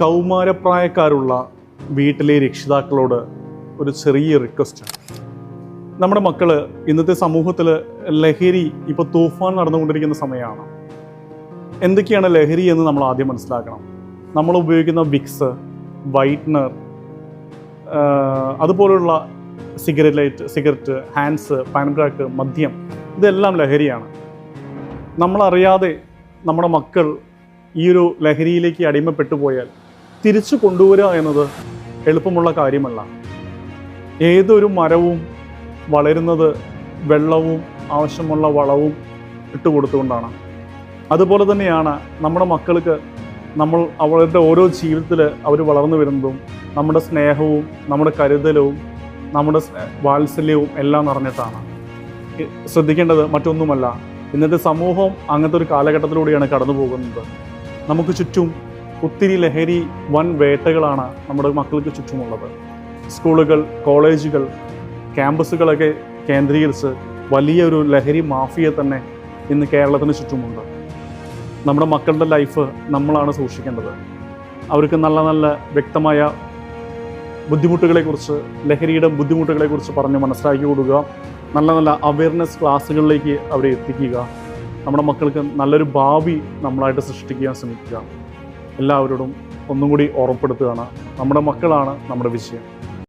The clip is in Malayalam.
കൗമാരപ്രായക്കാരുള്ള വീട്ടിലെ രക്ഷിതാക്കളോട് ഒരു ചെറിയ റിക്വസ്റ്റാണ്. നമ്മുടെ മക്കൾ ഇന്നത്തെ സമൂഹത്തിൽ ലഹരി ഇപ്പോൾ തൂഫാൻ നടന്നുകൊണ്ടിരിക്കുന്ന സമയമാണ്. എന്തൊക്കെയാണ് ലഹരി എന്ന് നമ്മൾ ആദ്യം മനസ്സിലാക്കണം. നമ്മൾ ഉപയോഗിക്കുന്ന വിക്സ്, വൈറ്റ്നർ, അതുപോലുള്ള സിഗരറ്റ്, ഹാൻഡ്സ്, പാൻക്രാക്ക്, മദ്യം, ഇതെല്ലാം ലഹരിയാണ്. നമ്മളറിയാതെ നമ്മുടെ മക്കൾ ഈ ഒരു ലഹരിയിലേക്ക് അടിമപ്പെട്ടു പോയാൽ തിരിച്ചു കൊണ്ടുവരിക എന്നത് എളുപ്പമുള്ള കാര്യമല്ല. ഏതൊരു മരവും വളരുന്നത് വെള്ളവും ആവശ്യമുള്ള വളവും ഇട്ടുകൊടുത്തുകൊണ്ടാണ്. അതുപോലെ തന്നെയാണ് നമ്മുടെ മക്കൾക്ക് നമ്മൾ അവരുടെ ഓരോ ജീവിതത്തിൽ അവർ വളർന്നു വരുന്നതും നമ്മുടെ സ്നേഹവും നമ്മുടെ കരുതലും നമ്മുടെ വാത്സല്യവും എല്ലാം നിറഞ്ഞിട്ടാണ്. ശ്രദ്ധിക്കേണ്ടത് മറ്റൊന്നുമല്ല, ഇന്നത്തെ സമൂഹം അങ്ങനത്തെ ഒരു കാലഘട്ടത്തിലൂടെയാണ് കടന്നു പോകുന്നത്. നമുക്ക് ചുറ്റും ഒത്തിരി ലഹരി വൻ വേട്ടകളാണ് നമ്മുടെ മക്കൾക്ക് ചുറ്റുമുള്ളത്. സ്കൂളുകൾ, കോളേജുകൾ, ക്യാമ്പസുകളൊക്കെ കേന്ദ്രീകരിച്ച് വലിയൊരു ലഹരി മാഫിയ തന്നെ ഇന്ന് കേരളത്തിന് ചുറ്റുമുണ്ട്. നമ്മുടെ മക്കളുടെ ലൈഫ് നമ്മളാണ് സൂക്ഷിക്കേണ്ടത്. അവർക്ക് നല്ല നല്ല വ്യക്തമായ ബുദ്ധിമുട്ടുകളെക്കുറിച്ച്, ലഹരിയുടെ ബുദ്ധിമുട്ടുകളെക്കുറിച്ച് പറഞ്ഞ് മനസ്സിലാക്കി കൊടുക്കുക. നല്ല നല്ല അവയർനെസ് ക്ലാസ്സുകളിലേക്ക് അവരെ എത്തിക്കുക. നമ്മുടെ മക്കൾക്ക് നല്ലൊരു ഭാവി നമ്മളായിട്ട് സൃഷ്ടിക്കാൻ ശ്രമിക്കുക. എല്ലാവരോടും ഒന്നും കൂടി ഓർമ്മപ്പെടുത്തുകയാണ്, നമ്മുടെ മക്കളാണ് നമ്മുടെ വിജയം.